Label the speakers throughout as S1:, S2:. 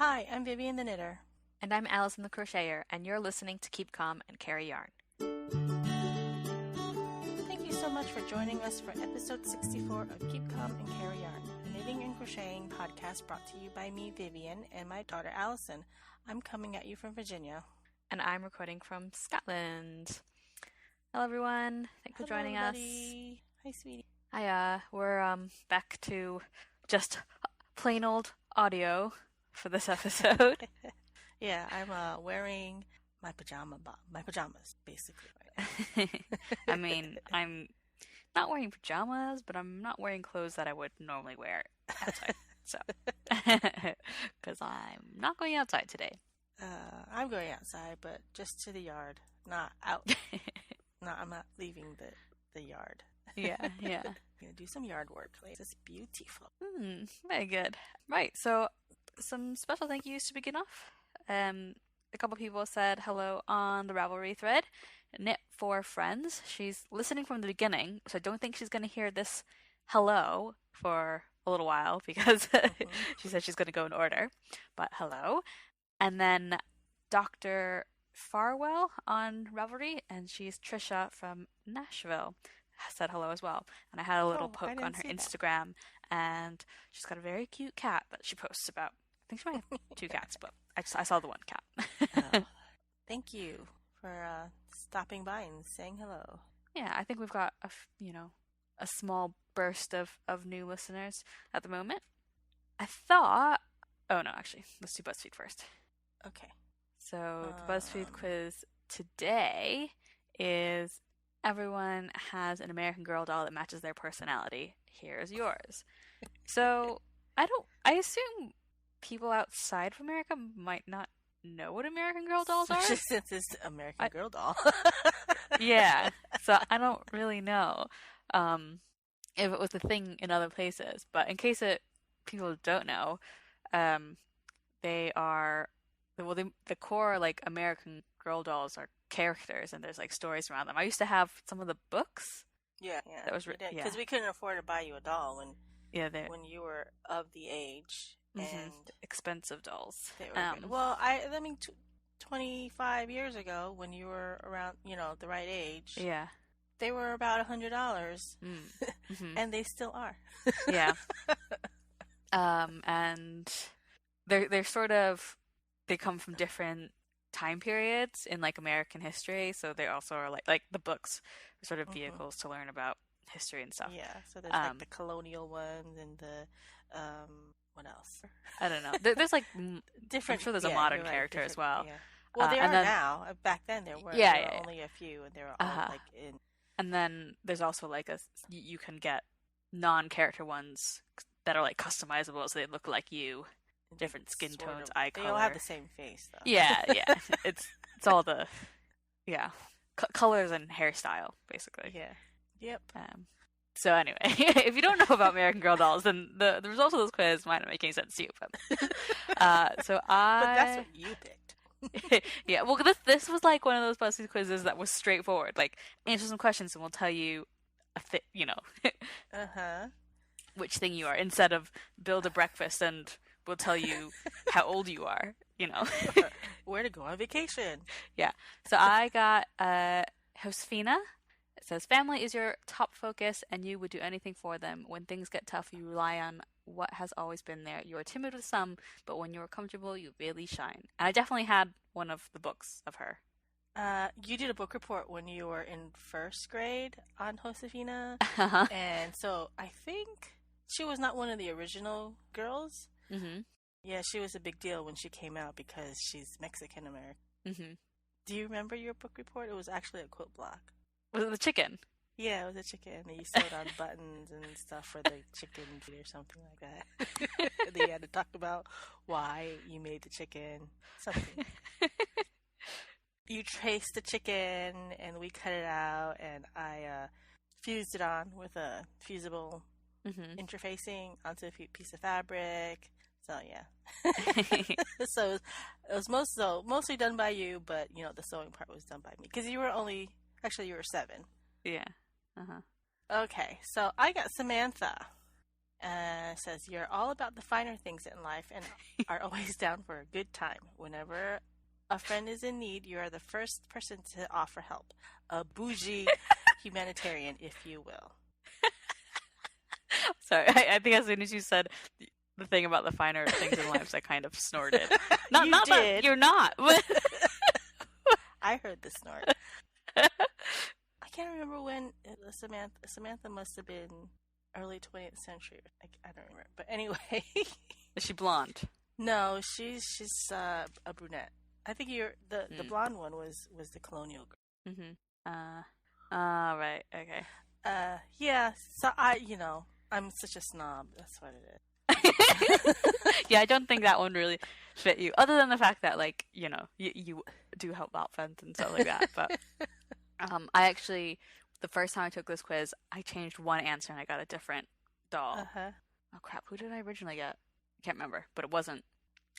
S1: Hi, I'm Vivian the Knitter.
S2: And I'm Alyson the Crocheter, and you're listening to Keep Calm and Carry Yarn.
S1: Thank you so much for joining us for episode 64 of Keep Calm and Carry Yarn, a knitting and crocheting podcast brought to you by me, Vivian, and my daughter, Alyson. I'm coming at you from Virginia.
S2: And I'm recording from Scotland. Hello, everyone. Thanks for joining
S1: everybody. Hi, sweetie.
S2: Hiya. We're back to just plain old audio for this episode.
S1: Yeah, I'm wearing my pajamas, basically.
S2: Right now. I mean, I'm not wearing pajamas, but I'm not wearing clothes that I would normally wear outside. So, because I'm not going outside today.
S1: I'm going outside, but just to the yard, not out. No, I'm not leaving the yard.
S2: Yeah.
S1: I'm gonna do some yard work. It's beautiful.
S2: Very good. Right, so some special thank yous to begin off. A couple people said hello on the Ravelry thread. Knit for Friends. She's listening from the beginning, so I don't think she's going to hear this hello for a little while because she said she's going to go in order. But hello. And then Dr. Farwell on Ravelry, and she's Trisha from Nashville, said hello as well. And I had a little poke on her Instagram, and she's got a very cute cat that she posts about. I think she might have two cats, but I saw the one cat.
S1: Thank you for stopping by and saying hello.
S2: Yeah, I think we've got a small burst of new listeners at the moment. I thought, oh no, actually, let's do BuzzFeed first.
S1: Okay.
S2: So the BuzzFeed quiz today is everyone has an American Girl doll that matches their personality. Here's yours. So I assume people outside of America might not know what American Girl dolls are.
S1: Just since it's American Girl doll.
S2: Yeah. So I don't really know if it was a thing in other places. But in case people don't know, they are the core American Girl dolls are characters, and there's stories around them. I used to have some of the books.
S1: Yeah.
S2: That was
S1: because we couldn't afford to buy you a doll when you were of the age. And
S2: expensive dolls.
S1: They were well, I mean, 25 years ago, when you were around, the right age,
S2: yeah,
S1: they were about $100, and they still are.
S2: Yeah. And they're sort of, they come from different time periods in American history, so they also are like the books are sort of vehicles to learn about history and stuff.
S1: Yeah, so there's the colonial ones and the what else?
S2: I don't know. There's different. I'm sure there's a modern character as well.
S1: Yeah. Well, there are now. Back then there were.
S2: Yeah,
S1: there were only a few, and they were all in.
S2: And then there's also you can get non-character ones that are customizable, so they look like you. Different skin tones, eye color.
S1: They all have the same face, though.
S2: Yeah. It's all the colors and hairstyle, basically.
S1: Yeah. Yep.
S2: So anyway, if you don't know about American Girl dolls, then the results of this quiz might not make any sense to you. But
S1: but that's what you picked.
S2: Yeah. Well, this was one of those BuzzFeed quizzes that was straightforward. Answer some questions and we'll tell you which thing you are, instead of build a breakfast and we'll tell you how old you are.
S1: Where to go on vacation.
S2: Yeah. So I got Josefina. It says, family is your top focus and you would do anything for them. When things get tough, you rely on what has always been there. You are timid with some, but when you are comfortable, you really shine. And I definitely had one of the books of her.
S1: You did a book report when you were in first grade on Josefina. And so I think she was not one of the original girls.
S2: Mm-hmm.
S1: Yeah, she was a big deal when she came out because she's Mexican-American.
S2: Mm-hmm.
S1: Do you remember your book report? It was actually a quote block.
S2: Was it the chicken?
S1: Yeah, it was a chicken. And you sewed on buttons and stuff for the chicken feet or something like that. And then you had to talk about why you made the chicken. Something. You traced the chicken, and we cut it out, and I fused it on with a fusible interfacing onto a piece of fabric. So yeah. So it was mostly done by you, but the sewing part was done by me because you were 7.
S2: Yeah.
S1: Okay, so I got Samantha, Says, you're all about the finer things in life and are always down for a good time. Whenever a friend is in need, you are the first person to offer help. A bougie humanitarian, if you will.
S2: Sorry, I think as soon as you said the thing about the finer things in life, I kind of snorted. Not
S1: You
S2: not
S1: did.
S2: that you're not.
S1: I heard the snort. I can't remember when Samantha must have been early 20th century. I don't remember. But anyway.
S2: Is she blonde?
S1: No, she's a brunette. I think the blonde one was the colonial girl.
S2: Right, okay.
S1: Yeah, so I'm such a snob. That's what it is.
S2: Yeah, I don't think that one really fit you. Other than the fact that, like, you do help out friends and stuff like that. But I actually, the first time I took this quiz, I changed one answer and I got a different doll. Oh crap, who did I originally get? I can't remember, but it wasn't,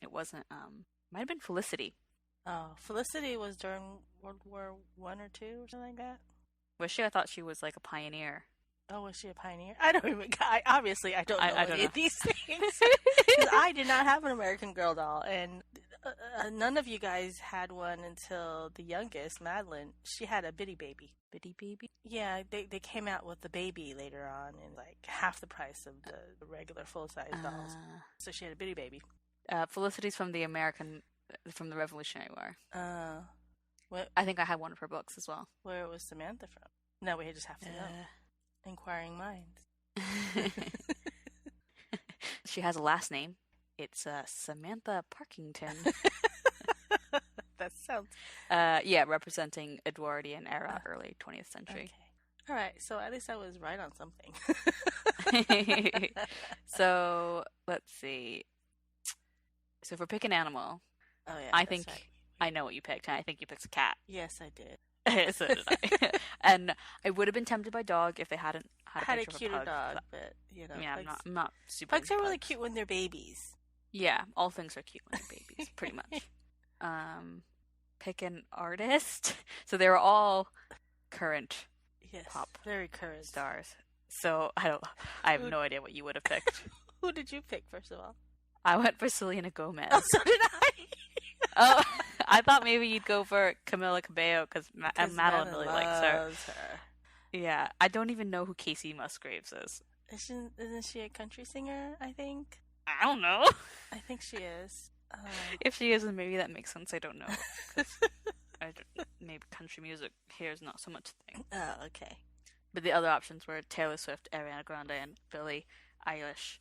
S2: might have been Felicity.
S1: Oh, Felicity was during World War I or II or something like that?
S2: Was she? I thought she was like a pioneer.
S1: Oh, was she a pioneer? I don't even. Obviously, I don't know
S2: I don't
S1: any
S2: know.
S1: of these things. 'Cause I did not have an American Girl doll, and none of you guys had one until the youngest, Madeline. She had a bitty baby.
S2: Bitty baby?
S1: Yeah, they came out with the baby later on, and like half the price of the regular full size dolls. So she had a bitty baby.
S2: Felicity's from the Revolutionary War.
S1: What?
S2: I think I had one of her books as well.
S1: Where was Samantha from? No, we just have to know. Inquiring minds.
S2: She has a last name. It's Samantha Parkington.
S1: That sounds...
S2: yeah, representing Edwardian era, early 20th century.
S1: Okay. All right, so at least I was right on something.
S2: So, let's see. So if we're picking animal, I think I know what you picked, and I think you picked a cat.
S1: Yes, I did.
S2: So did I. And I would have been tempted by dog if they hadn't had a
S1: cuter
S2: pug.
S1: dog, but
S2: yeah, I'm not super.
S1: Pugs are really cute when they're babies.
S2: Yeah, all things are cute when they're babies, pretty much. Pick an artist. So they were all current pop,
S1: very current
S2: stars. So I have no idea what you would have picked.
S1: Who did you pick, first of all?
S2: I went for Selena Gomez.
S1: Oh, so did I.
S2: Oh, I thought maybe you'd go for Camila Cabello because Madeline really likes her. Yeah, I don't even know who Casey Musgraves is.
S1: Isn't she a country singer, I think?
S2: I don't know.
S1: I think she is.
S2: If she is, then maybe that makes sense. I don't know. 'Cause maybe country music here is not so much a thing.
S1: Oh, okay.
S2: But the other options were Taylor Swift, Ariana Grande, and Billie Eilish.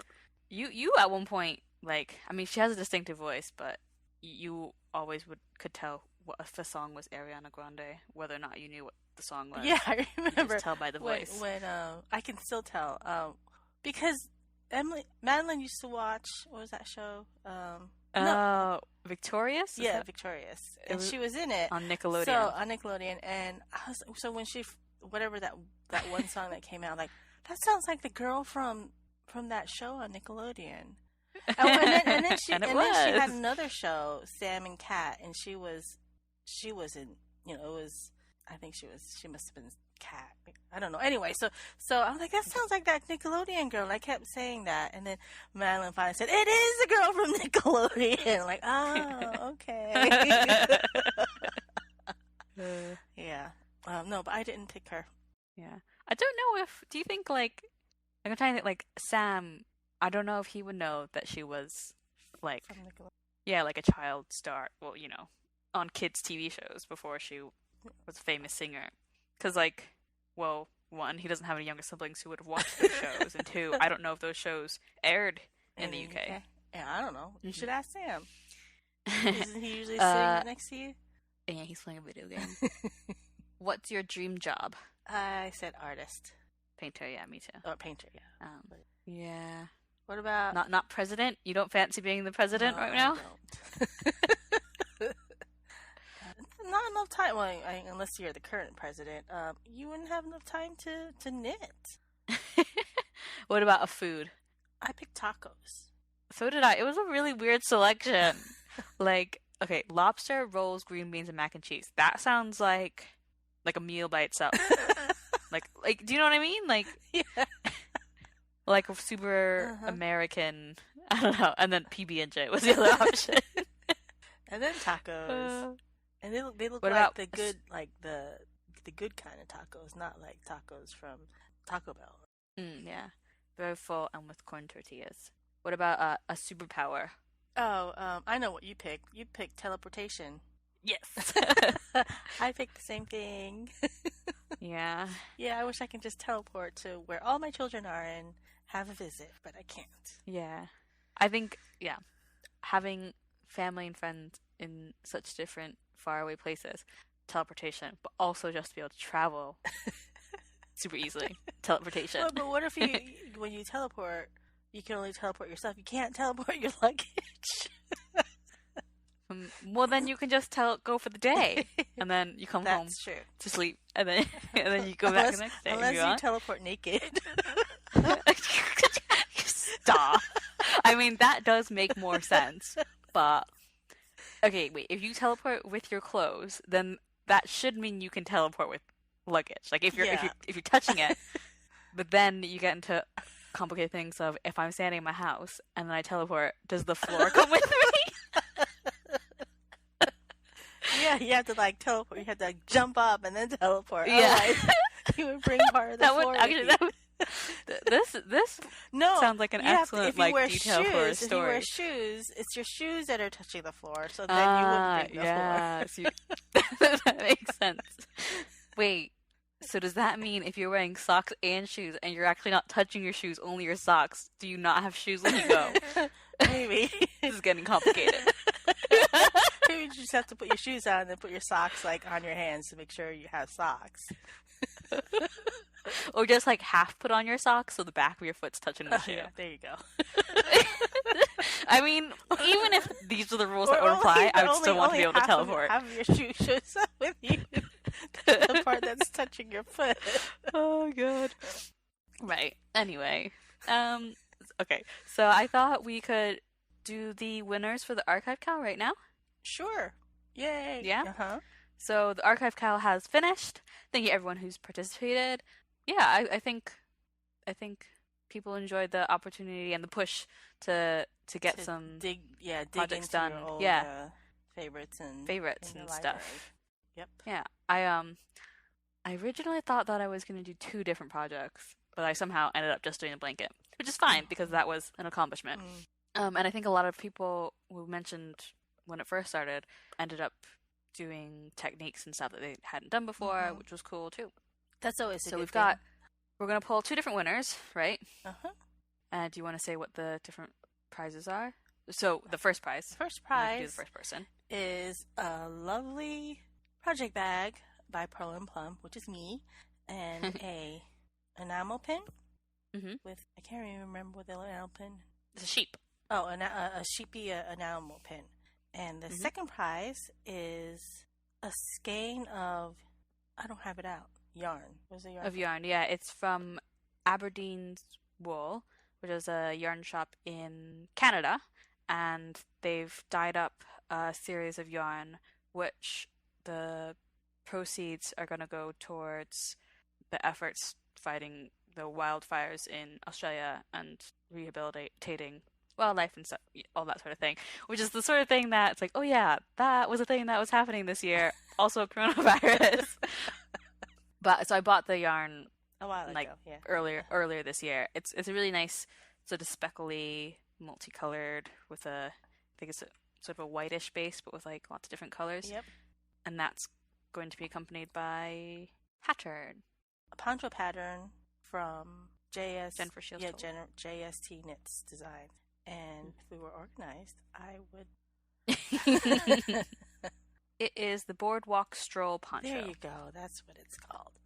S2: You at one point, like, I mean, she has a distinctive voice, but you always could tell if the song was Ariana Grande, whether or not you knew what the song was.
S1: Yeah, I remember.
S2: You could just tell by the voice.
S1: When I can still tell. Because Madeline used to watch, what was that show?
S2: Victorious?
S1: Yeah, Victorious. And she was in it.
S2: On Nickelodeon.
S1: So, on Nickelodeon. And so when she, whatever that one song that came out, like, that sounds like the girl from that show on Nickelodeon. And then she had another show, Sam and Cat, and she was in, it was, I think she must have been Cat. I don't know. Anyway, so I was like, that sounds like that Nickelodeon girl. And I kept saying that, and then Madeline finally said, it is the girl from Nickelodeon. I'm like, oh, okay. Yeah. No, but I didn't pick her.
S2: Yeah. I don't know do you think, like, I'm trying to think, like, Sam, I don't know if he would know that she was, like, yeah, like a child star, well, on kids' TV shows before she was a famous singer. Because, like, well, one, he doesn't have any younger siblings who would have watched those shows, and two, I don't know if those shows aired in the UK.
S1: Yeah, I don't know. You should ask Sam. Isn't he usually sitting next to you?
S2: Yeah, he's playing a video game. What's your dream job?
S1: I said artist.
S2: Painter, yeah, me too.
S1: Or painter, yeah.
S2: Yeah.
S1: What about...
S2: Not president? You don't fancy being the president right now?
S1: I don't. Not enough time. Well, unless you're the current president, you wouldn't have enough time to knit.
S2: What about a food?
S1: I picked tacos.
S2: So did I. It was a really weird selection. Like, okay, lobster, rolls, green beans, and mac and cheese. That sounds like a meal by itself. like, do you know what I mean? Like,
S1: yeah.
S2: Like a super
S1: Uh-huh.
S2: American, I don't know, and then PB&J was the other option.
S1: And then tacos.
S2: Uh,
S1: And they look
S2: what
S1: like
S2: about
S1: the good the good kind of tacos, not like tacos from Taco Bell.
S2: yeah, very full and with corn tortillas. What about a superpower?
S1: Oh, I know what you picked. You picked teleportation.
S2: Yes.
S1: I picked the same thing.
S2: Yeah.
S1: Yeah, I wish I could just teleport to where all my children are and have a visit, but I can't.
S2: Yeah. I think, yeah, having family and friends in such different, faraway places, teleportation, but also just to be able to travel super easily. Teleportation.
S1: Well, but what if when you teleport, you can only teleport yourself? You can't teleport your luggage.
S2: Well, then you can just go for the day, and then you come home
S1: That's true.
S2: to sleep, and then you go back the next day.
S1: Unless
S2: if
S1: you
S2: want.
S1: teleport naked.
S2: Stop. I mean, that does make more sense, but okay, wait. If you teleport with your clothes, then that should mean you can teleport with luggage. Like if you're touching it, but then you get into complicated things of if I'm standing in my house and then I teleport, does the floor come with me?
S1: Yeah, you have to like teleport. You have to like, jump up and then teleport.
S2: Yeah.
S1: Otherwise, you would bring part of the floor with you.
S2: This
S1: No,
S2: sounds like an excellent detail for a story.
S1: If you wear shoes, it's your shoes that are touching the floor, so then you wouldn't bring the floor.
S2: So that makes sense. Wait, so does that mean if you're wearing socks and shoes and you're actually not touching your shoes, only your socks, do you not have shoes when you go?
S1: Maybe.
S2: This is getting complicated.
S1: Maybe you just have to put your shoes on and then put your socks like on your hands to make sure you have socks.
S2: Or just like half put on your socks so the back of your foot's touching the shoe.
S1: Yeah, there you go.
S2: I mean, even if these are the rules that would apply, I would still want to be able to teleport.
S1: Have your shoe shoes up with you. The part that's touching your foot.
S2: Oh god. Right. Anyway, okay. So I thought we could do the winners for the Archive KCAL right now.
S1: Sure. Yay.
S2: Yeah.
S1: Uh-huh.
S2: So the Archive KCAL has finished. Thank you everyone who's participated. Yeah, I think people enjoyed the opportunity and the push to get some
S1: dig
S2: projects
S1: into
S2: done.
S1: Your old, favorites and
S2: stuff.
S1: Yep.
S2: Yeah, I originally thought that I was going to do 2 different projects, but I somehow ended up just doing a blanket, which is fine because that was an accomplishment. And I think a lot of people who mentioned when it first started ended up doing techniques and stuff that they hadn't done before, which was cool too.
S1: That's always
S2: so we're going to pull 2 different winners, right?
S1: Uh-huh.
S2: Do you want to say what the different prizes are? So the first prize.
S1: The first prize
S2: do the first person.
S1: Is a lovely project bag by Pearl and Plum, which is me, and a enamel pin with, I can't even remember what the enamel pin.
S2: It's a sheep.
S1: Oh, a sheepy enamel pin. And the second prize is a skein of, I don't have it out, yarn. Where's the yarn?
S2: Of yarn, yeah. It's from Aberdeen's Wool, which is a yarn shop in Canada, and they've dyed up a series of yarn, which the proceeds are going to go towards the efforts fighting the wildfires in Australia and rehabilitating wildlife and stuff, all that sort of thing, which is the sort of thing that it's like, oh yeah, that was a thing that was happening this year. Also coronavirus. But so I bought the yarn
S1: a while ago,
S2: earlier this year. It's a really nice sort of speckly, multicolored with I think it's a sort of a whitish base, but with like lots of different colors.
S1: Yep.
S2: And that's going to be accompanied by pattern.
S1: A poncho pattern from
S2: Jennifer Shields.
S1: Yeah, JST Knits Design. And if we were organized, I would.
S2: It is the Boardwalk Stroll poncho.
S1: There you go. That's what it's called.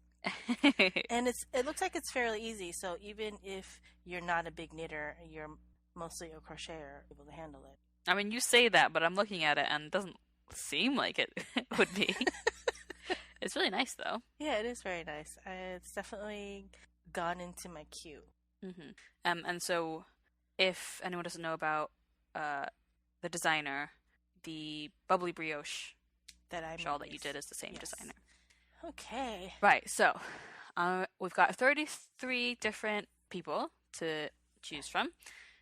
S1: And it looks like it's fairly easy. So even if you're not a big knitter, you're mostly a crocheter, able to handle it.
S2: I mean, you say that, but I'm looking at it and it doesn't seem like it would be. It's really nice, though.
S1: Yeah, it is very nice. It's definitely gone into my queue.
S2: And so, if anyone doesn't know about the designer, the Bubbly Brioche shawl that you did is the same designer.
S1: Okay.
S2: Right. So, we've got 33 different people to choose from.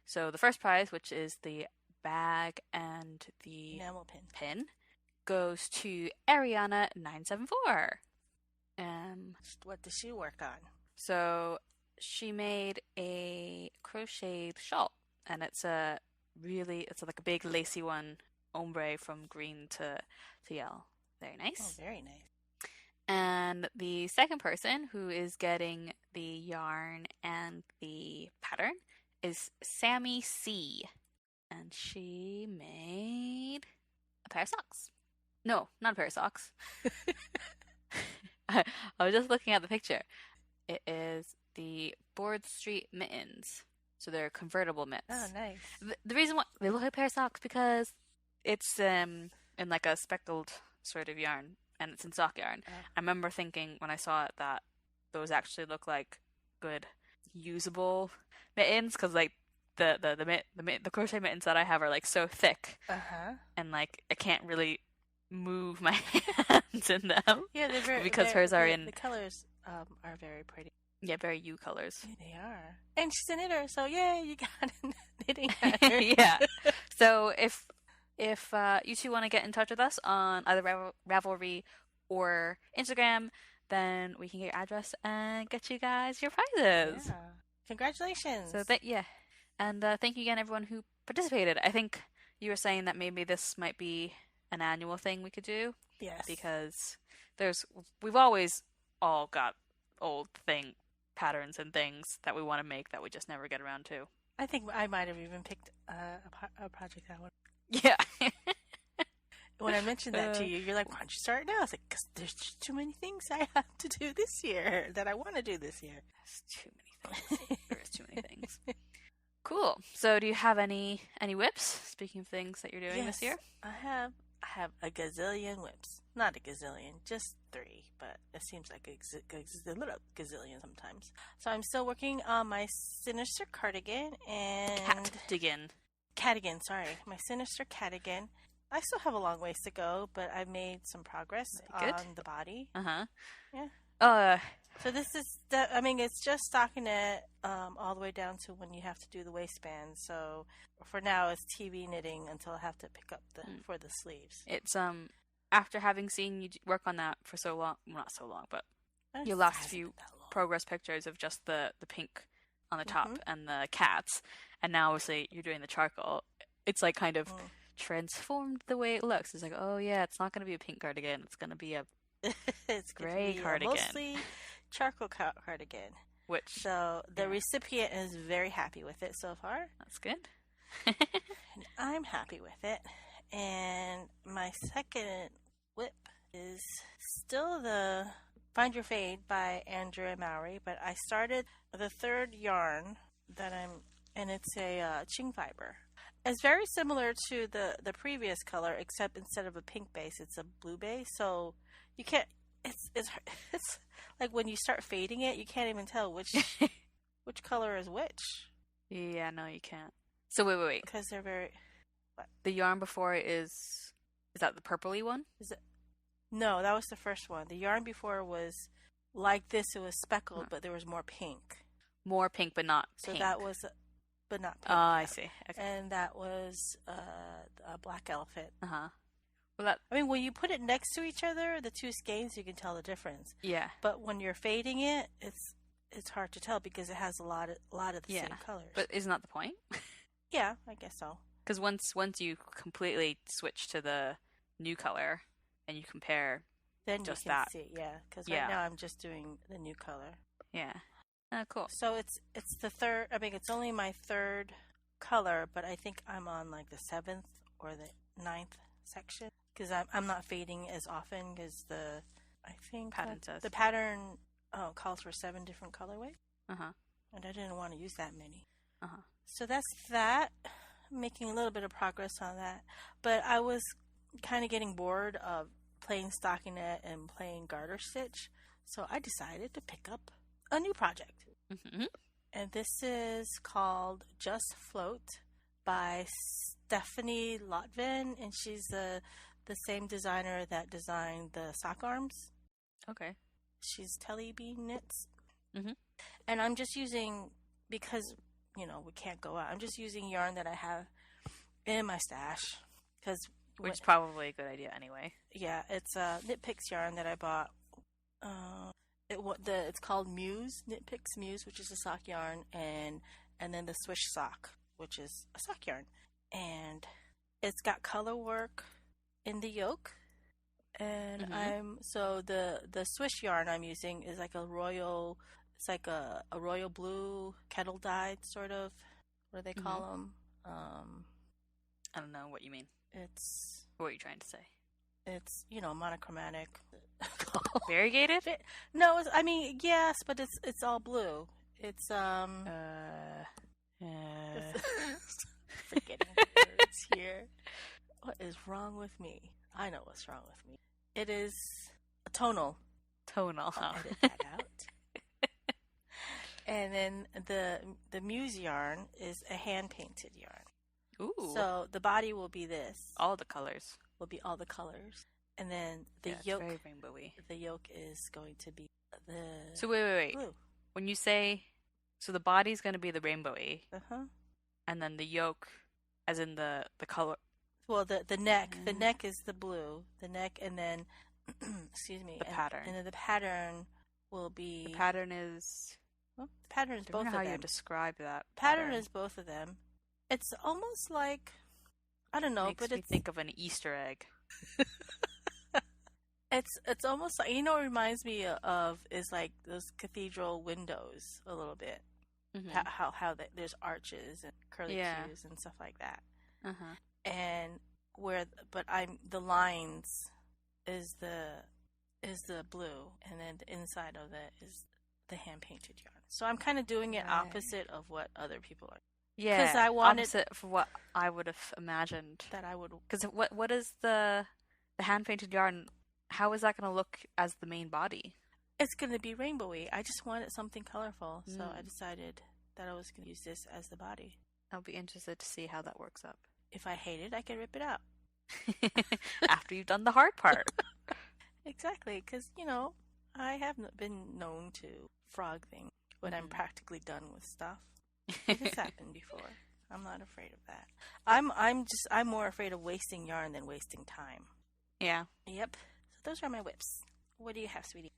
S2: So the first prize, which is the bag and the
S1: enamel
S2: pin, goes to Ariana974.
S1: What does she work on?
S2: So she made a crocheted shawl, and it's like a big lacy one, ombre from green to yellow. Very nice.
S1: Oh, very nice.
S2: And the second person who is getting the yarn and the pattern is Sammy C. And she made a pair of socks. No, not a pair of socks. I was just looking at the picture. It is the Board Street mittens. So they're convertible mitts.
S1: Oh, nice.
S2: The reason why they look like a pair of socks because it's in like a speckled sort of yarn, and it's in sock yarn. I remember thinking when I saw it that those actually look like good usable mittens, because like the crochet mittens that I have are like so thick, and like I can't really move my hands in them.
S1: Yeah, they're
S2: because hers are in
S1: the colors are very pretty.
S2: Yeah, very you colors.
S1: Yeah, they are. And she's a knitter, so yeah, you got a knitting pattern.
S2: Yeah. So if you two want to get in touch with us on either Ravelry or Instagram, then we can get your address and get you guys your prizes.
S1: Yeah. Congratulations.
S2: So and thank you again everyone who participated. I think you were saying that maybe this might be an annual thing we could do.
S1: Yes.
S2: Because we've always all got old patterns and things that we want to make that we just never get around to.
S1: I think I might have even picked a project that one.
S2: Yeah.
S1: When I mentioned that to you, you're like, why don't you start now? I was like, because there's just too many things I have to do this year that I want to do this year.
S2: There's too many things. There is too many things. Cool. So do you have any whips, speaking of things that you're doing this year?
S1: I have a gazillion whips. Not a gazillion, just 3, but it seems like a little gazillion sometimes. So I'm still working on my Sinister cardigan and... Catigan, sorry. My Sinister Catigan. I still have a long ways to go, but I've made some progress on the body. Yeah. So this is, it's just stocking it all the way down to when you have to do the waistband. So for now, it's TV knitting until I have to pick up for the sleeves.
S2: It's after having seen you work on that for so long, well, not so long, but your last few progress pictures of just the pink on the top and the cats, and now obviously you're doing the charcoal. It's like kind of transformed the way it looks. It's like, oh yeah, it's not going to be a pink cardigan. It's going to be a
S1: it's
S2: gray cardigan.
S1: Mostly charcoal cardigan. So the recipient is very happy with it so far.
S2: That's good.
S1: And I'm happy with it. And my second whip is still the Find Your Fade by Andrea Mowry, but I started the third yarn and it's a ching fiber. It's very similar to the previous color, except instead of a pink base, it's a blue base. So you can't. It's like when you start fading it, you can't even tell which color is which.
S2: Yeah, no, you can't. So wait.
S1: Because they're very. What?
S2: The yarn before is that the purpley one?
S1: Is it? No, that was the first one. The yarn before was like this. It was speckled, but there was more pink.
S2: More pink, but not
S1: so
S2: pink.
S1: That was. But not pink.
S2: Oh, I see. Okay.
S1: And that was a black elephant.
S2: Well,
S1: when you put it next to each other, the two skeins, you can tell the difference.
S2: Yeah.
S1: But when you're fading it, it's hard to tell because it has a lot of the same colors.
S2: But isn't that the point?
S1: Yeah, I guess so.
S2: Because once you completely switch to the new color and you compare,
S1: then
S2: just
S1: you can
S2: that.
S1: see, yeah. Because right now I'm just doing the new color.
S2: Yeah. Oh, cool.
S1: So it's the third. It's only my third color, but I think I'm on like the 7th or the 9th section because I'm not fading as often because the pattern calls for 7 different colorways. And I didn't want to use that many. So that's that. Making a little bit of progress on that, but I was kind of getting bored of playing stockinette and playing garter stitch, so I decided to pick up a new project. And this is called Just Float by Stephanie Lotvin, and she's the same designer that designed the sock arms.
S2: Okay.
S1: She's Telly Bean Knits. And I'm just using, because, we can't go out. I'm just using yarn that I have in my stash.
S2: Which is probably a good idea anyway.
S1: Yeah, it's Knit Picks yarn that I bought. It's called Muse, Knit Picks Muse, which is a sock yarn, and then the Swish Sock, which is a sock yarn. And it's got color work in the yoke. And the Swish yarn I'm using is like a royal blue kettle dyed sort of. What do they call them?
S2: I don't know what you mean. What are you trying to say?
S1: It's monochromatic.
S2: Variegated?
S1: No, yes, but it's all blue. It's forgetting words here. What is wrong with me? I know what's wrong with me. It is a tonal.
S2: Tonal.
S1: I'll edit that out. And then the Muse yarn is a hand painted yarn.
S2: Ooh.
S1: So the body will be this.
S2: All the colors.
S1: Will be all the colors. And then the yoke.
S2: It's very rainbowy.
S1: The yoke is going to be the.
S2: So wait.
S1: Blue.
S2: When you say, so the body's going to be the rainbowy.
S1: Uh-huh.
S2: And then the yoke, as in the color.
S1: Well, the neck. The neck is the blue. The neck, and then, excuse me.
S2: The pattern.
S1: And then the pattern will be.
S2: The pattern is.
S1: Well, the pattern is both of them.
S2: I don't know how you describe that.
S1: Pattern is both of them. It's almost like, I don't know,
S2: Makes me think of an Easter egg.
S1: It's almost like, what it reminds me of is like those cathedral windows a little bit. Mm-hmm. How there's arches and curly cues and stuff like that.
S2: Uh-huh.
S1: And the lines is the blue, and then the inside of it is the hand painted yarn. So I'm kind of doing it opposite of what other people are.
S2: Yeah, because I wanted opposite for what I would have imagined
S1: that I would.
S2: Because what is the hand painted yarn? How is that going to look as the main body?
S1: It's going to be rainbowy. I just wanted something colorful, so I decided that I was going to use this as the body.
S2: I'll be interested to see how that works up.
S1: If I hate it, I can rip it out.
S2: After you've done the hard part.
S1: Exactly, because, I have been known to frog things when I'm practically done with stuff. It's happened before. I'm not afraid of that. I'm more afraid of wasting yarn than wasting time.
S2: Yeah.
S1: Yep. So those are my whips. What do you have, sweetie?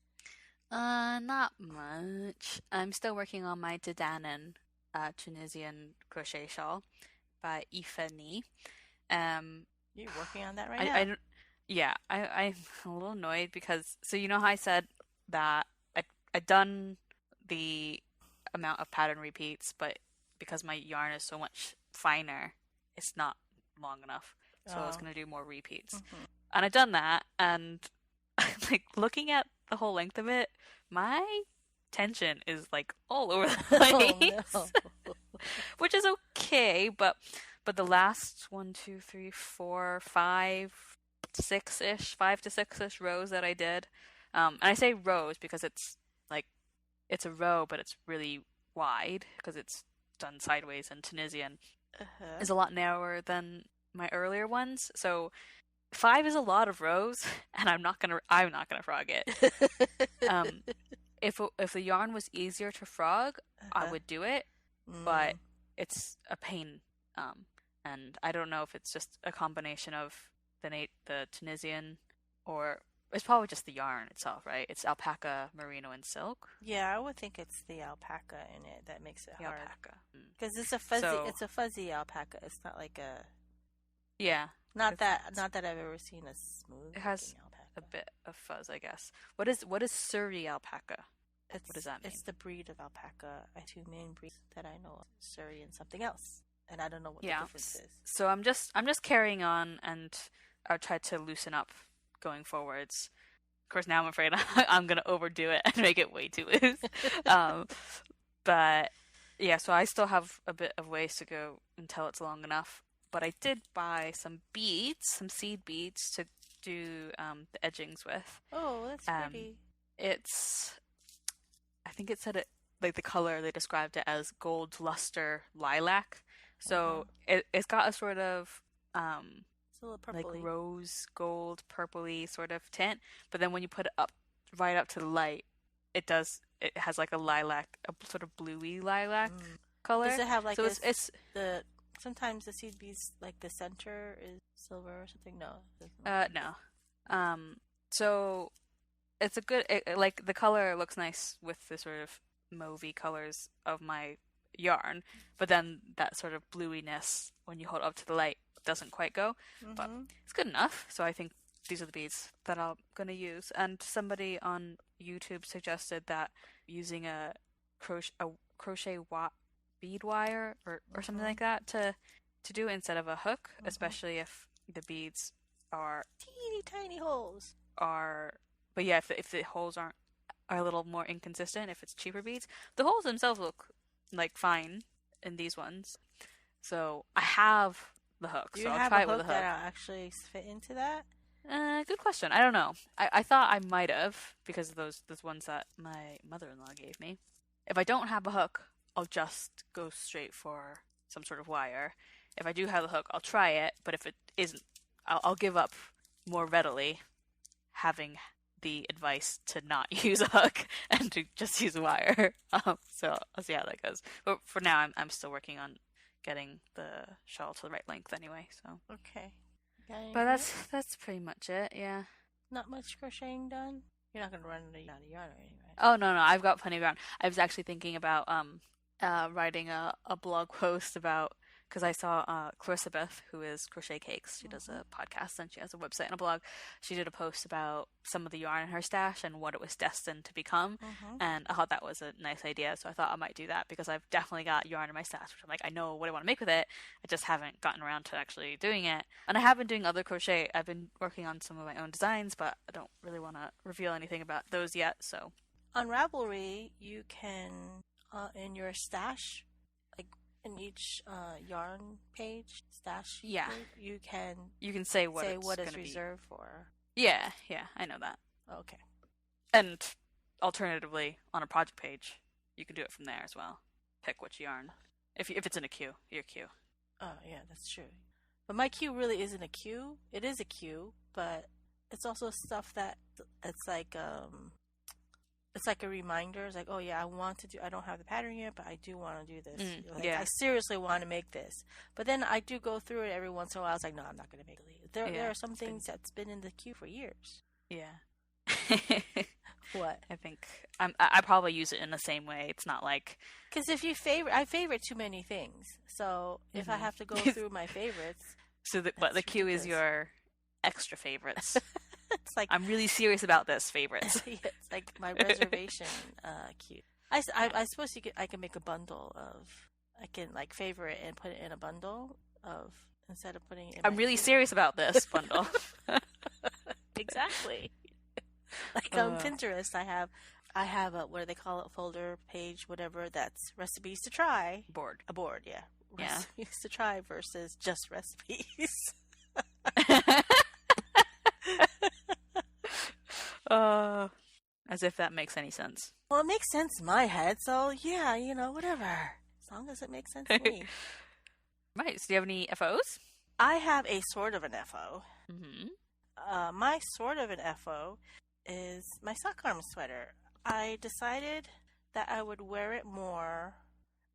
S2: Not much. I'm still working on my Danann Tunisian crochet shawl by Ifani.
S1: You're working on that right now?
S2: I'm a little annoyed because, so you know how I said that I'd done the amount of pattern repeats, but because my yarn is so much finer, it's not long enough. So I was going to do more repeats. Mm-hmm. And I've done that, and like looking at the whole length of it, my tension is like all over the place. Oh, no. Which is okay, but the last 5 to 6-ish rows that I did, and I say rows because it's a row, but it's really wide because it's done sideways, and Tunisian is a lot narrower than my earlier ones. So 5 is a lot of rows, and I'm not gonna frog it. If the yarn was easier to frog, I would do it, but it's a pain. And I don't know if it's just a combination of the Tunisian, or it's probably just the yarn itself, right? It's alpaca, merino, and silk.
S1: Yeah, I would think it's the alpaca in it that makes it hard.
S2: Alpaca,
S1: because it's a fuzzy. It's a fuzzy alpaca. It's not like a.
S2: Yeah.
S1: Not that I've ever seen a smooth.
S2: It has
S1: alpaca.
S2: A bit of fuzz, I guess. What is Surrey alpaca? What does that mean?
S1: It's the breed of alpaca. I have 2 main breeds that I know of: Surrey and something else, and I don't know what the difference is.
S2: So I'm just carrying on, and I'll try to loosen up going forwards. Of course, now I'm afraid I'm going to overdo it and make it way too loose. But yeah, so I still have a bit of ways to go until it's long enough. But I did buy some seed beads to do the edgings with.
S1: Oh, that's pretty.
S2: I think it said it, like the color, they described it as gold luster lilac. So it's got a sort of
S1: it's a little purpley,
S2: like rose gold purpley sort of tint. But then when you put it right up to the light, it has like a lilac, a sort of bluey lilac color.
S1: Does it have like
S2: so it's
S1: the sometimes the seed beads like the center is silver or something? No. It doesn't.
S2: no. So it's a good like the color looks nice with the sort of mauvey colors of my yarn, but then that sort of bluiness when you hold it up to the light doesn't quite go. But it's good enough. So I think these are the beads that I'm gonna use. And somebody on YouTube suggested that using a crochet bead wire or something like that to do it instead of a hook, especially if the beads are
S1: Teeny tiny holes.
S2: But yeah, if the holes are a little more inconsistent, if it's cheaper beads, the holes themselves look like fine in these ones. So I have the hook,
S1: Do
S2: so
S1: you
S2: I'll
S1: have
S2: try
S1: a
S2: it with
S1: hook
S2: a hook.
S1: that'll actually fit into that?
S2: Good question. I don't know. I thought I might have because of those ones that my mother-in-law gave me. If I don't have a hook, I'll just go straight for some sort of wire. If I do have a hook, I'll try it. But if it isn't, I'll give up more readily, having the advice to not use a hook and to just use a wire. So I'll see how that goes. But for now, I'm still working on getting the shawl to the right length anyway. So
S1: Okay.
S2: but that's pretty much it. Yeah.
S1: Not much crocheting done. You're not gonna run out of yarn or anything, right?
S2: Oh no, I've got plenty of yarn. I was actually thinking about writing a blog post about, because I saw Clarissa Beth, who is Crochet Cakes. She does a podcast and she has a website and a blog. She did a post about some of the yarn in her stash and what it was destined to become. And I thought that was a nice idea. So I thought I might do that because I've definitely got yarn in my stash, which I'm like, I know what I want to make with it. I just haven't gotten around to actually doing it. And I have been doing other crochet. I've been working on some of my own designs, but I don't really want to reveal anything about those yet. So
S1: on Ravelry, you can in your stash, like in each yarn page stash,
S2: yeah,
S1: you
S2: can say what
S1: it's reserved for.
S2: Yeah, I know that.
S1: Okay.
S2: And alternatively, on a project page, you can do it from there as well. Pick which yarn, if it's in a queue, your queue.
S1: Oh yeah, that's true. But my queue really isn't a queue. It is a queue, but it's also stuff that it's like a reminder. It's like, oh yeah, I don't have the pattern yet, but I do want to do this. I seriously want to make this. But then I do go through it every once in a while. I was like, no, I'm not going to make it. There are some things that's been in the queue for years.
S2: Yeah.
S1: What?
S2: I think I probably use it in the same way. It's not like...
S1: Because if you I favorite too many things. So if I have to go through my favorites...
S2: So the queue is your extra favorites.
S1: It's like,
S2: I'm really serious about this, favorites.
S1: It's like my reservation queue. I suppose I can make a bundle of... I can like favorite and put it in a bundle of... Instead of putting it in
S2: I'm really serious about this bundle.
S1: Exactly. Like on Pinterest, I have a, what do they call it, folder, page, whatever, that's recipes to try.
S2: A
S1: board, yeah. Recipes to try versus just recipes.
S2: As if that makes any sense.
S1: Well, it makes sense in my head, so yeah, whatever. As long as it makes sense to me.
S2: Right, so do you have any FOs?
S1: I have a sort of an FO.
S2: Mm-hmm.
S1: My sort of an FO is my sock arm sweater. I decided that I would wear it more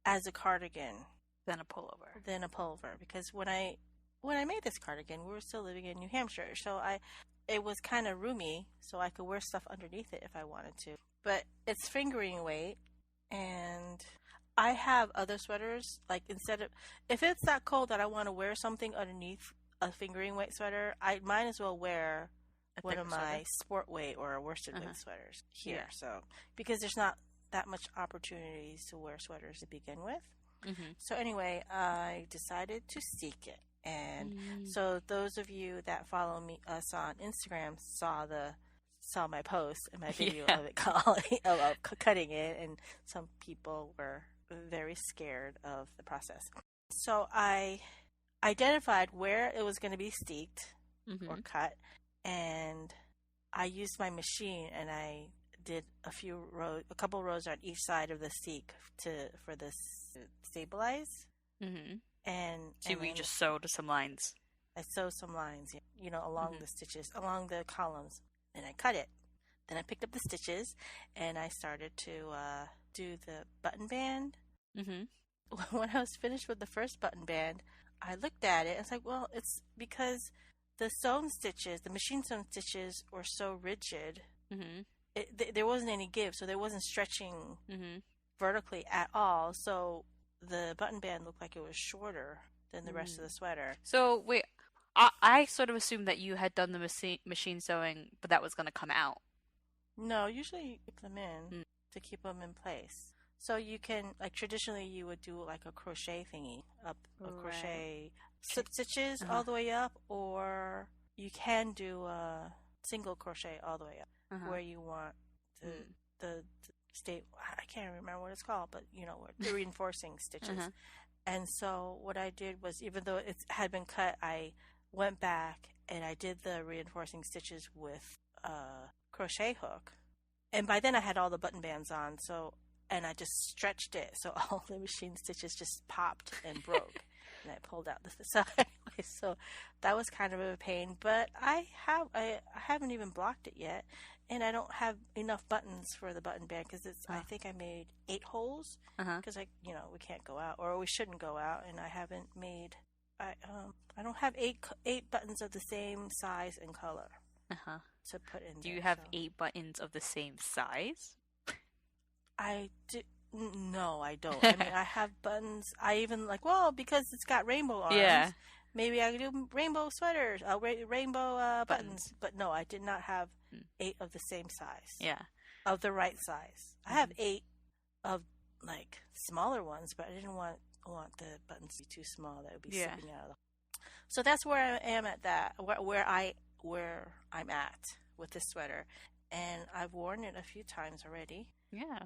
S1: as a cardigan
S2: than a pullover.
S1: Because when I made this cardigan, we were still living in New Hampshire, so it was kind of roomy, so I could wear stuff underneath it if I wanted to. But it's fingering weight, and I have other sweaters, like if it's that cold that I want to wear something underneath a fingering weight sweater, I might as well wear one of my sport weight or worsted weight sweaters here. Yeah. So because there's not that much opportunities to wear sweaters to begin with. Mm-hmm. So anyway, I decided to seek it. And so those of you that follow us on Instagram saw my post and my video of it of cutting it, and some people were very scared of the process. So I identified where it was going to be steeked or cut, and I used my machine and I did a couple rows on each side of the steek for this stabilize. Mm-hmm. And
S2: we just sewed some lines.
S1: I sewed some lines, along the stitches, along the columns. Then I cut it. Then I picked up the stitches and I started to do the button band. Mm-hmm. when I was finished with the first button band, I looked at it. I was like, well, it's because the sewn stitches, the machine sewn stitches, were so rigid.
S2: Mm-hmm.
S1: There wasn't any give, so there wasn't stretching
S2: Mm-hmm.
S1: vertically at all. So the button band looked like it was shorter than the rest of the sweater.
S2: So wait, I sort of assumed that you had done the machine sewing, but that was going to come out.
S1: No, usually you keep them in
S2: Mm.
S1: to keep them in place. So you can, like, traditionally you would do like a crochet thingy, up a
S2: Right.
S1: crochet slip stitches
S2: Uh-huh.
S1: all the way up, or you can do a single crochet all the way up,
S2: Uh-huh.
S1: where you want the
S2: Mm.
S1: the state. I can't remember what it's called, but you know, the reinforcing stitches.
S2: Uh-huh.
S1: And so what I did was, even though it had been cut, I went back and I did the reinforcing stitches with a crochet hook. And by then I had all the button bands on, and I just stretched it, so all the machine stitches just popped and broke. And I pulled out the so anyway, so that was kind of a pain, but I haven't even blocked it yet, and I don't have enough buttons for the button band because I think I made 8 holes because we can't go out, or we shouldn't go out, and I haven't made I don't have eight buttons of the same size and color to put in.
S2: Do you
S1: there,
S2: have
S1: so.
S2: 8 buttons of the same size?
S1: I do. No, I don't. I mean, I have buttons. I even because it's got rainbow arms.
S2: Yeah.
S1: Maybe I could do rainbow sweaters, rainbow buttons. But no, I did not have 8 of the same size.
S2: Yeah.
S1: Of the right size. I have 8 of smaller ones, but I didn't want the buttons to be too small. That would be slipping out of the. So that's where I am at that. Where I'm at with this sweater, and I've worn it a few times already.
S2: Yeah.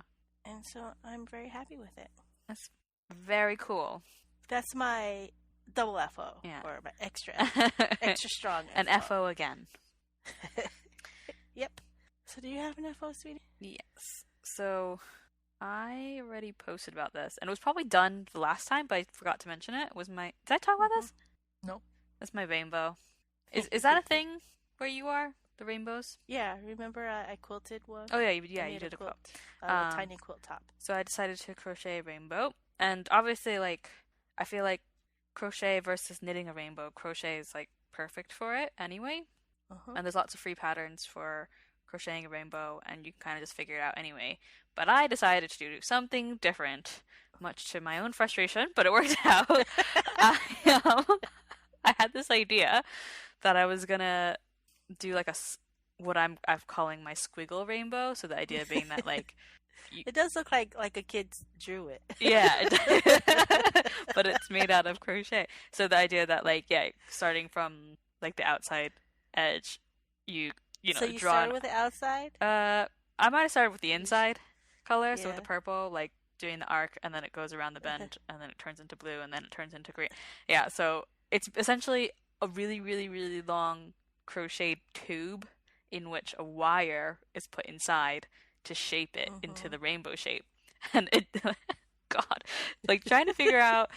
S1: And so I'm very happy with it.
S2: That's very cool.
S1: That's my double FO, or my extra strong FO.
S2: An FO again.
S1: Yep. So do you have an FO, sweetie?
S2: Yes. So I already posted about this, and it was probably done the last time, but I forgot to mention it. Did I talk about this?
S1: No.
S2: That's my rainbow. Is that a thing where you are? The rainbows?
S1: Yeah, remember I quilted one?
S2: Oh yeah, you did a quilt.
S1: A tiny quilt top.
S2: So I decided to crochet a rainbow, and obviously, I feel like crochet versus knitting a rainbow, crochet is perfect for it anyway. And there's lots of free patterns for crocheting a rainbow, and you can kind of just figure it out anyway. But I decided to do something different, much to my own frustration, but it worked out. I had this idea that I was gonna do what I'm calling my squiggle rainbow. So the idea being that
S1: it does look like a kid drew it.
S2: Yeah, but it's made out of crochet. So the idea that starting from the outside edge, you
S1: So you
S2: draw.
S1: started with the outside?
S2: I might have started with the inside color, so with
S1: Yeah.
S2: the purple, doing the arc, and then it goes around the bend, and then it turns into blue, and then it turns into green. Yeah, so it's essentially a really, really, really long crocheted tube in which a wire is put inside to shape it into the rainbow shape. And it, God, trying to figure out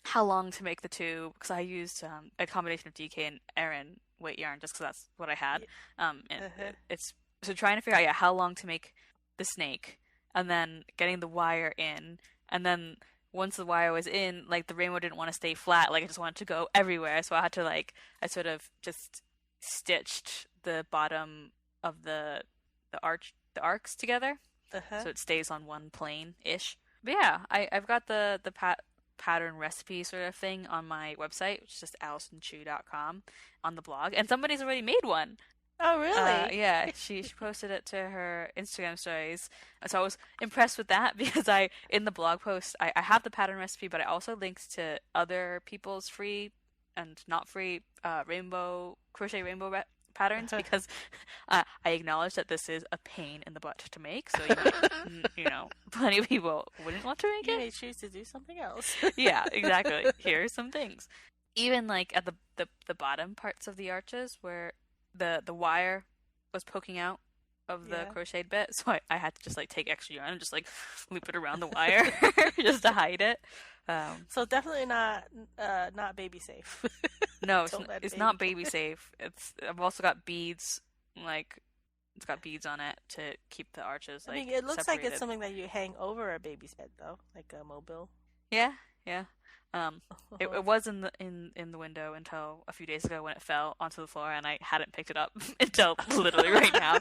S2: how long to make the tube, because I used a combination of DK and Aran weight yarn just because that's what I had. It's so trying to figure out how long to make the snake, and then getting the wire in, and then once the wire was in, the rainbow didn't want to stay flat. I just wanted to go everywhere, so I had to I sort of just stitched the bottom of the arcs together, so it stays on one plane ish. But yeah, I've got the pattern recipe sort of thing on my website, which is just AlysonChew.com, on the blog, and somebody's already made one.
S1: Oh, really?
S2: Yeah, she posted it to her Instagram stories. So I was impressed with that because in the blog post, I have the pattern recipe, but I also linked to other people's free and not free crochet rainbow patterns because I acknowledge that this is a pain in the butt to make. So plenty of people wouldn't want to make it.
S1: You may choose to do something else.
S2: Yeah, exactly. Here are some things. Even at the bottom parts of the arches where the wire was poking out of the crocheted bit, so I had to just take extra yarn and just loop it around the wire just to hide it.
S1: So definitely not baby safe.
S2: No, it's not baby safe. I've also got beads, it's got beads on it to keep the arches
S1: I mean, it looks
S2: separated.
S1: like it's something that you hang over a baby's head, though, like a mobile.
S2: Yeah, yeah. It was in the window until a few days ago when it fell onto the floor, and I hadn't picked it up until literally right now.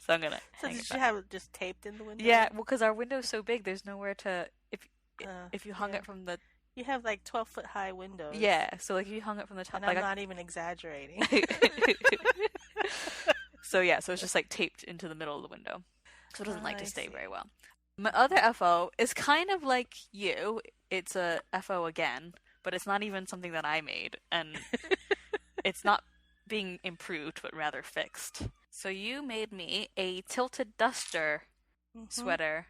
S2: So I'm gonna
S1: So
S2: hang it
S1: did you
S2: back.
S1: have it just taped in the window?
S2: Yeah, well, because our window's so big, there's nowhere to if you hung
S1: Yeah.
S2: it from the
S1: You have like 12-foot high windows.
S2: yeah, so like if you hung it from the top,
S1: And I'm not even exaggerating.
S2: So yeah, so it's just like taped into the middle of the window, so it doesn't like
S1: I
S2: to stay
S1: see.
S2: very well. My other FO is kind of like you. It's a FO again, but it's not even something that I made, and it's not being improved, but rather fixed. So you made me a tilted duster
S1: Mm-hmm.
S2: sweater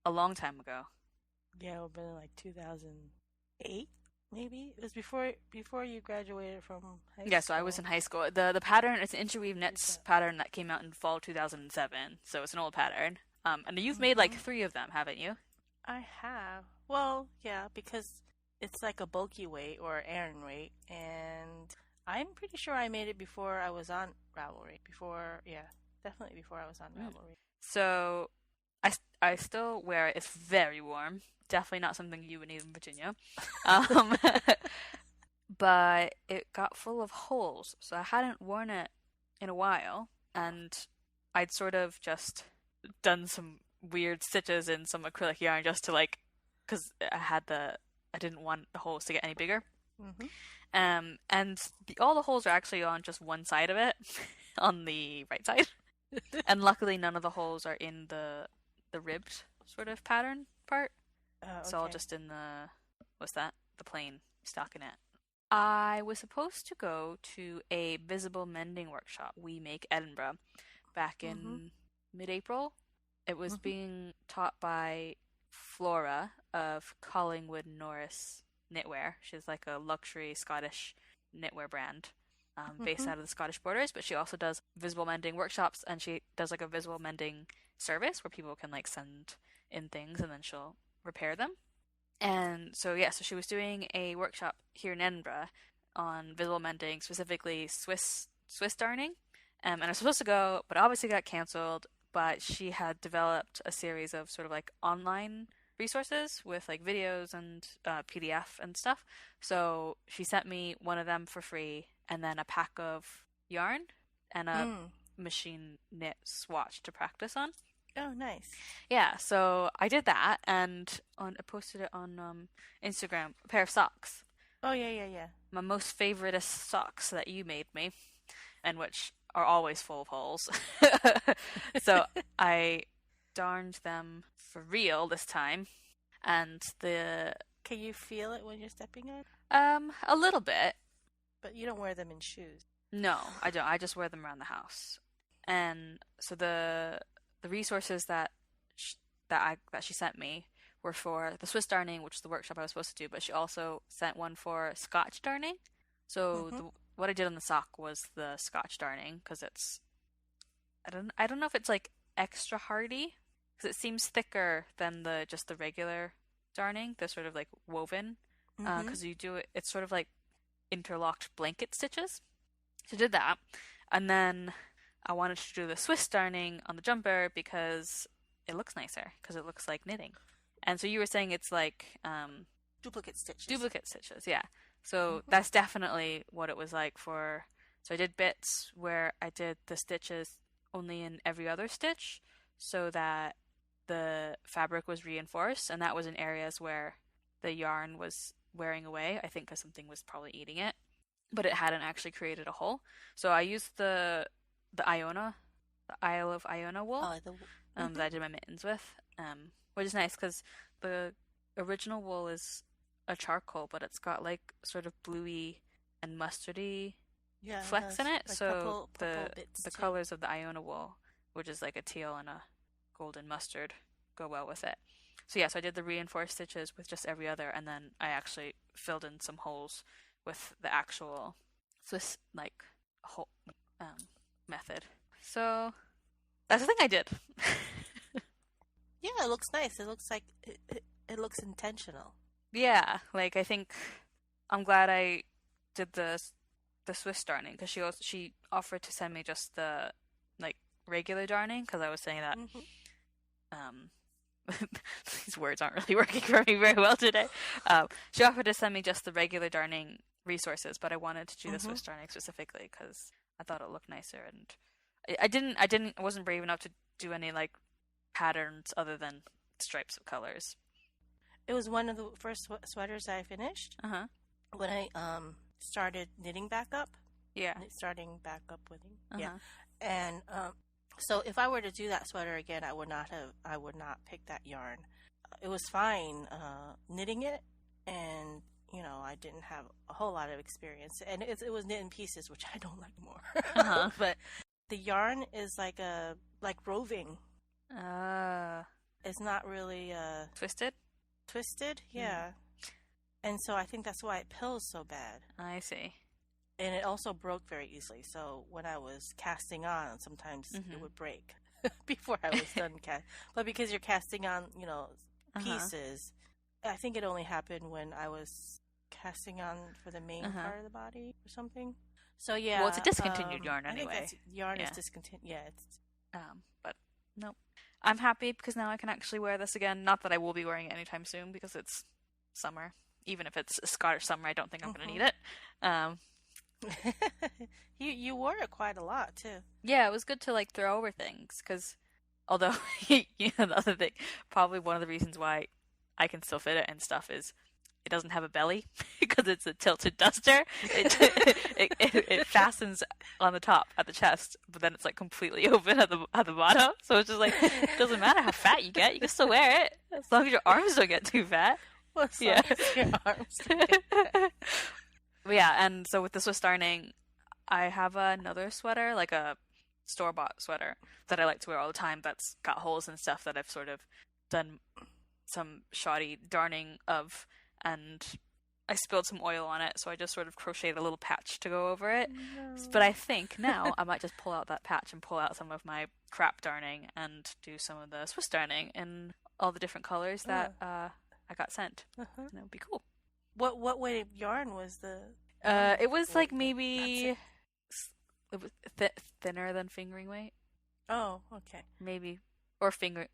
S2: a long time ago.
S1: Yeah, it would have been like 2008, maybe. It was before you graduated from high
S2: Yeah, so I was
S1: school.
S2: in high school. The pattern, it's an interweave
S1: What's
S2: knits
S1: that?
S2: pattern that came out in fall 2007, so it's an old pattern. And you've made like
S1: Mm-hmm.
S2: 3 of them, haven't you?
S1: I have. Well, yeah, because it's like a bulky weight or Aran weight, and I'm pretty sure I made it before I was on Ravelry. Before, yeah, definitely before I was on
S2: Mm.
S1: Ravelry.
S2: So I still wear it. It's very warm. Definitely not something you would need in Virginia. Um, but it got full of holes, so I hadn't worn it in a while, and I'd sort of just done some weird stitches in some acrylic yarn just to like, because I didn't want the holes to get any bigger.
S1: Mm-hmm.
S2: And all the holes are actually on just one side of it, on the right side, and luckily none of the holes are in the ribbed sort of pattern part. It's all
S1: Okay.
S2: just in what's that? The plain stockinette. I was supposed to go to a visible mending workshop, We Make Edinburgh, back
S1: Mm-hmm.
S2: in mid-April. It was
S1: Mm-hmm.
S2: being taught by Flora of Collingwood Norris Knitwear. She's like a luxury Scottish knitwear brand based
S1: Mm-hmm.
S2: out of the Scottish borders, but she also does visible mending workshops, and she does like a visible mending service where people can like send in things and then she'll repair them. And so yeah, so she was doing a workshop here in Edinburgh on visible mending, specifically Swiss darning. And I was supposed to go, but obviously got cancelled. But she had developed a series of sort of like online resources with like videos and PDF and stuff. So she sent me one of them for free, and then a pack of yarn and a
S1: Mm.
S2: machine knit swatch to practice on.
S1: Oh, nice.
S2: Yeah, so I did that, and I posted it on Instagram. A pair of socks,
S1: Oh, yeah, yeah, yeah.
S2: my most favoriteest socks that you made me, and which are always full of holes. So I darned them for real this time, and the
S1: Can you feel it when you're stepping on?
S2: a little bit.
S1: But you don't wear them in shoes.
S2: No, I don't. I just wear them around the house, and so the resources that she sent me were for the Swiss darning, which is the workshop I was supposed to do, but she also sent one for Scotch darning. So
S1: Mm-hmm.
S2: what I did on the sock was the Scotch darning because it's I don't know if it's like extra hardy because it seems thicker than the regular darning, the sort of like woven
S1: Mm-hmm.
S2: because you do it, it's sort of like interlocked blanket stitches. So I did that, and then I wanted to do the Swiss darning on the jumper because it looks nicer because it looks like knitting. And so you were saying it's like
S1: Duplicate stitches.
S2: duplicate stitches, yeah. So
S1: Mm-hmm.
S2: that's definitely what it was like for. So I did bits where I did the stitches only in every other stitch so that the fabric was reinforced, and that was in areas where the yarn was wearing away, I think because something was probably eating it, but it hadn't actually created a hole. So I used the Iona, the Isle of Iona wool
S1: Oh, the.
S2: that
S1: Mm-hmm.
S2: I did my mittens with, which is nice because the original wool is a charcoal, but it's got like sort of bluey and mustardy
S1: Yeah, it
S2: flecks in
S1: does.
S2: it.
S1: Like
S2: So
S1: purple bits
S2: the
S1: too.
S2: colors of the Iona wool, which is like a teal and a golden mustard, go well with it. So yeah, so I did the reinforced stitches with just every other, and then I actually filled in some holes with the actual Swiss like hole method. So that's the thing I did.
S1: Yeah, it looks nice. It looks like it looks intentional.
S2: Yeah, like I think I'm glad I did the Swiss darning because she offered to send me just the like regular darning because I was saying that
S1: Mm-hmm.
S2: um these words aren't really working for me very well today. She offered to send me just the regular darning resources, but I wanted to do the Swiss darning specifically because I thought it looked nicer, and I wasn't brave enough to do any like patterns other than stripes of colors.
S1: It was one of the first sweaters I finished when I started knitting back up.
S2: Yeah,
S1: starting back up with yeah, and so if I were to do that sweater again, I would not pick that yarn. It was fine knitting it, and I didn't have a whole lot of experience, and it was knit in pieces, which I don't like more. But the yarn is like roving. It's not really twisted, yeah. And so I think that's why it pills so bad.
S2: I see.
S1: And it also broke very easily. So when I was casting on, sometimes it would break before I was done but because you're casting on, pieces, I think it only happened when I was casting on for the main part of the body or something. So yeah.
S2: Well, it's a discontinued yarn anyway.
S1: I think yarn is discontinued. Yeah, it's
S2: but no. I'm happy because now I can actually wear this again. Not that I will be wearing it anytime soon because it's summer. Even if it's a Scottish summer, I don't think I'm going to need it.
S1: You wore it quite a lot too.
S2: Yeah, it was good to like throw over things because although the other thing, probably one of the reasons why I can still fit it and stuff is it doesn't have a belly because it's a tilted duster. It fastens on the top at the chest, but then it's like completely open at the bottom. So it's just like it doesn't matter how fat you get, you can still wear it as long as your arms don't get too fat.
S1: Well, as long as your arms don't get fat.
S2: But yeah, and so with the Swiss darning, I have another sweater, like a store-bought sweater that I like to wear all the time that's got holes and stuff that I've sort of done some shoddy darning of, and I spilled some oil on it, so I just sort of crocheted a little patch to go over it. No. But I think now I might just pull out that patch and pull out some of my crap darning and do some of the Swiss darning in all the different colors that I got sent. And it would be cool.
S1: What weight of yarn was the?
S2: It was like maybe it was thinner than fingering weight.
S1: Oh, okay.
S2: Maybe or finger.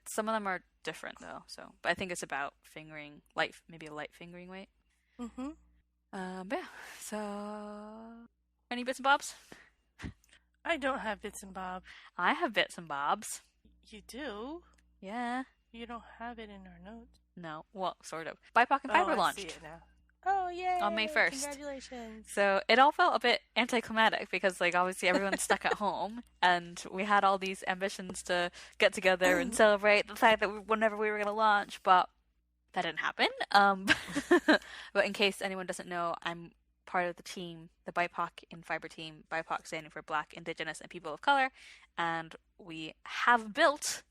S2: Some of them are different though. So, but I think it's about fingering maybe a light fingering weight. But yeah. So, any bits and bobs?
S1: I don't have bits and bobs.
S2: I have bits and bobs.
S1: You do?
S2: Yeah.
S1: You don't have it in our notes.
S2: No, well, sort of. Bipoc and Fiber launched.
S1: I see it now. Oh, yay!
S2: On May 1st.
S1: Congratulations.
S2: So it all felt a bit anticlimactic because, like, obviously everyone's stuck at home, and we had all these ambitions to get together and celebrate the fact that whenever we were going to launch, but that didn't happen. But in case anyone doesn't know, I'm part of the team, the Bipoc in Fiber team, Bipoc standing for Black, Indigenous, and People of Color, and we have built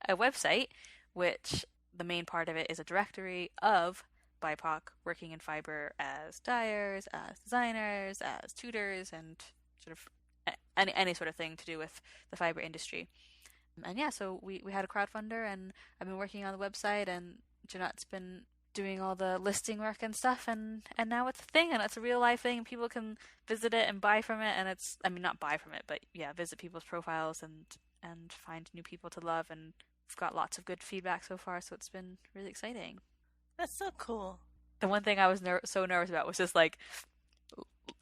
S2: a website which the main part of it is a directory of BIPOC working in fiber as dyers, as designers, as tutors, and sort of any sort of thing to do with the fiber industry. And yeah, so we had a crowdfunder, and I've been working on the website, and Jeanette's been doing all the listing work and stuff, and now it's a thing, and it's a real life thing, and people can visit it and buy from it, and not buy from it, but yeah, visit people's profiles and find new people to love, and we've got lots of good feedback so far, so it's been really exciting.
S1: That's so cool.
S2: The one thing I was so nervous about was just like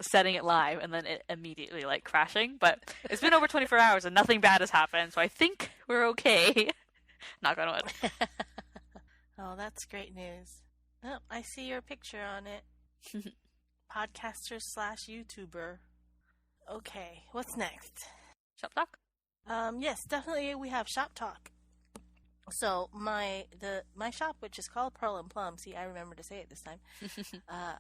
S2: setting it live and then it immediately like crashing, but it's been over 24 hours and nothing bad has happened, so I think we're okay. Knock on wood.
S1: Oh, that's great news. Oh, I see your picture on it. Podcaster / YouTuber. Okay, what's next?
S2: Shop talk?
S1: Yes, definitely we have shop talk. So my shop, which is called Pearl and Plum, see, I remember to say it this time. I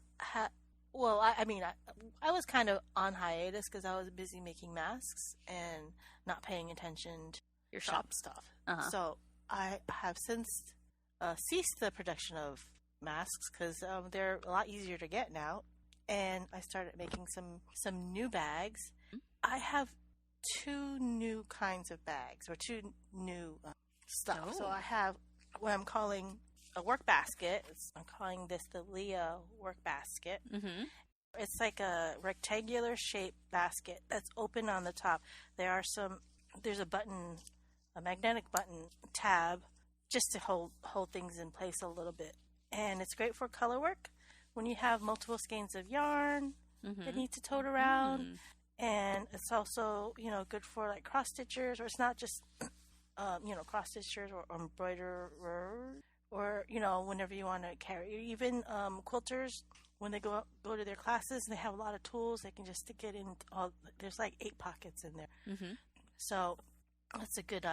S1: was kind of on hiatus because I was busy making masks and not paying attention to
S2: your
S1: shop stuff. So I have since ceased the production of masks because they're a lot easier to get now, and I started making some new bags. I have 2 new kinds of bags, or 2 new stuff. Oh. So I have what I'm calling a work basket. I'm calling this the Leah work basket. Mm-hmm. It's like a rectangular shaped basket that's open on the top. There's a button, a magnetic button tab just to hold things in place a little bit. And it's great for color work when you have multiple skeins of yarn that need to tote around. And it's also, good for like cross stitchers, or it's not just, cross stitchers or embroiderers, or, whenever you want to carry, even quilters, when they go to their classes, they have a lot of tools. They can just stick it in there's like 8 pockets in there. So that's a good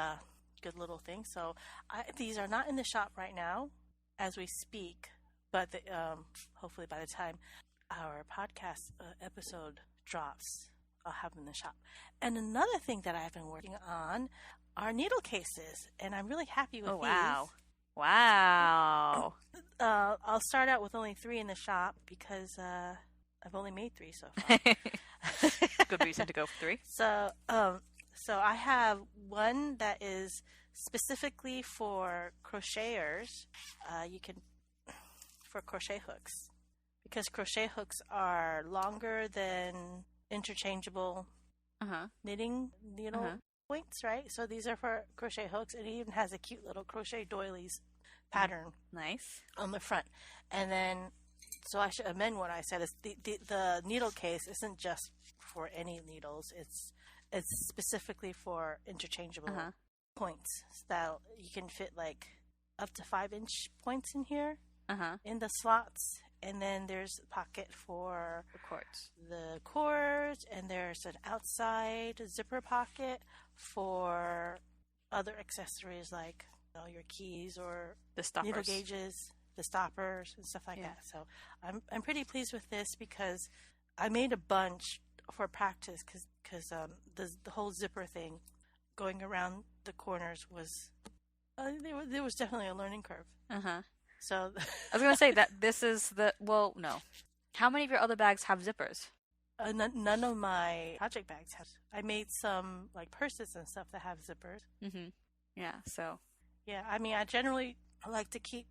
S1: little thing. So these are not in the shop right now as we speak, but hopefully by the time our podcast episode drops, I'll have them in the shop. And another thing that I've been working on are needle cases, and I'm really happy with these.
S2: Wow.
S1: I'll start out with only 3 in the shop because I've only made 3 so far.
S2: Good reason to go for 3.
S1: So I have one that is specifically for crocheters. For crochet hooks, because crochet hooks are longer than interchangeable knitting needle points, right? So these are for crochet hooks, and it even has a cute little crochet doilies pattern on the front. And then, so I should amend what I said, is the needle case isn't just for any needles. It's specifically for interchangeable points, so that you can fit like up to 5-inch points in here in the slots. And then there's a pocket for the cords, and there's an outside zipper pocket for other accessories like your keys or
S2: the stoppers,
S1: needle gauges, the stoppers, and stuff like that. So I'm pretty pleased with this because I made a bunch for practice because the whole zipper thing going around the corners was there was definitely a learning curve. So
S2: I was going to say that this is no. How many of your other bags have zippers?
S1: None of my project bags have. I made some like purses and stuff that have zippers.
S2: Yeah, so.
S1: Yeah, I mean, I generally like to keep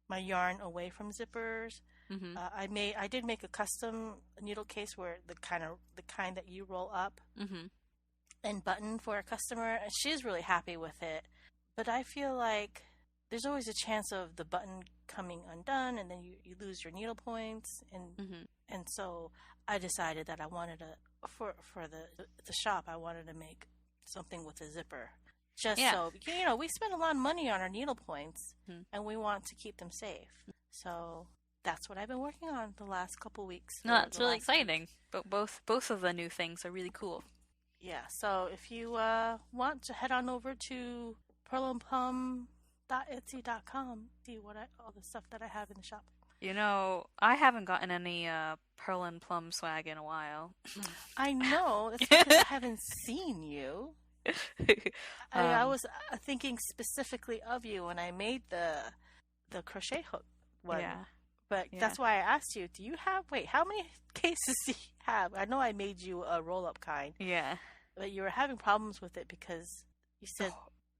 S1: my yarn away from zippers. I did make a custom needle case where the kind that you roll up and button for a customer, and she's really happy with it. But I feel like there's always a chance of the button coming undone, and then you lose your needle points, and so I decided that I wanted to for the shop, I wanted to make something with a zipper, so we spend a lot of money on our needle points, and we want to keep them safe. So that's what I've been working on the last couple weeks.
S2: No, it's really exciting. But both of the new things are really cool.
S1: Yeah. So if you want to head on over to pearlandplum.etsy.com, see all the stuff that I have in the shop.
S2: I haven't gotten any Pearl and Plum swag in a while.
S1: I know. That's because I haven't seen you. I was thinking specifically of you when I made the crochet hook one.
S2: Yeah.
S1: But that's why I asked you, how many cases do you have? I know I made you a roll-up kind.
S2: Yeah.
S1: But you were having problems with it because you said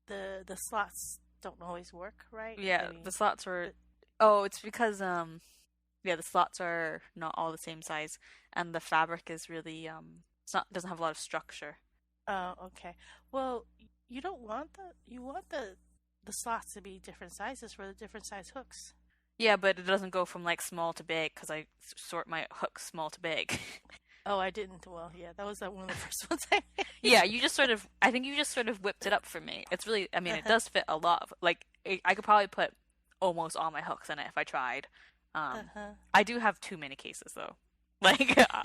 S1: the slots don't always work, right?
S2: Yeah, the slots were... Oh, it's because, the slots are not all the same size, and the fabric is really, doesn't have a lot of structure.
S1: Oh, okay. Well, you want the slots to be different sizes for the different size hooks.
S2: Yeah, but it doesn't go from, small to big, because I sort my hooks small to big.
S1: Oh, I didn't. Well, yeah, that was one of the first ones I made.
S2: Yeah, I think you just sort of whipped it up for me. It's really, it does fit a lot. I could probably put almost all my hooks in it if I tried. I do have too many cases, though. I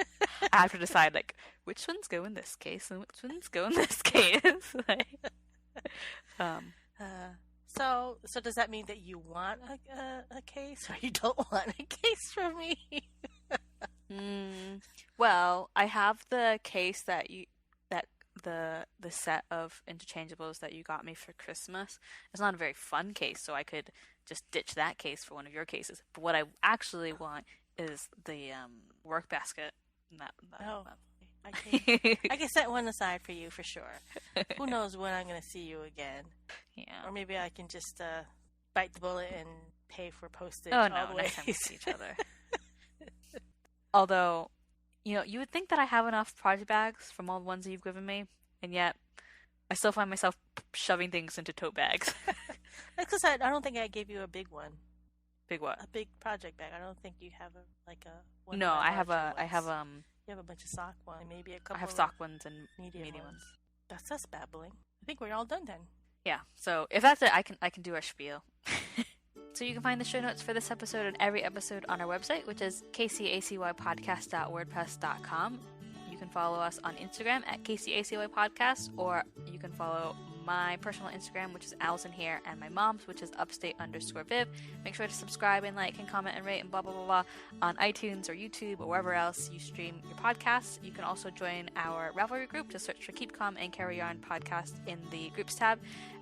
S2: have to decide, which ones go in this case and which ones go in this case.
S1: So does that mean that you want a case, or you don't want a case from me?
S2: Well, I have the case the set of interchangeables that you got me for Christmas. It's not a very fun case, so I could just ditch that case for one of your cases. But what I actually want is the work basket.
S1: I can set one aside for you for sure. Who knows when I'm going to see you again?
S2: Yeah.
S1: Or maybe I can just bite the bullet and pay for postage.
S2: Oh no, next time we see each other. Although, you would think that I have enough project bags from all the ones that you've given me, and yet I still find myself shoving things into tote bags.
S1: Because I don't think I gave you a big one.
S2: Big what?
S1: A big project bag. I don't think you have a one.
S2: No,
S1: of my
S2: I have
S1: larger
S2: I have
S1: ones. You have a bunch of sock ones, maybe a couple.
S2: I have sock ones and
S1: medium ones. That's us babbling. I think we're all done then.
S2: Yeah. So if that's it, I can do our spiel. So you can find the show notes for this episode and every episode on our website, which is kcacypodcast.wordpress.com. You can follow us on Instagram at kcacypodcast, or you can follow my personal Instagram, which is Alyson here, and my mom's, which is upstate_Viv. Make sure to subscribe and like and comment and rate and blah, blah, blah, blah on iTunes or YouTube or wherever else you stream your podcasts. You can also join our Ravelry group. Just search for Keep Calm and Carry On podcast in the groups tab.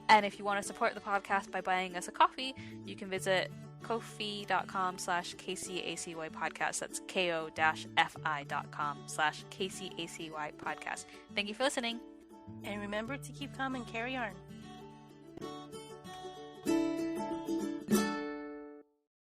S2: And if you want to support the podcast by buying us a coffee, you can visit ko-fi.com/KCACY podcast. That's ko-fi.com/KCACY podcast. Thank you for listening.
S1: And remember to keep calm and carry on.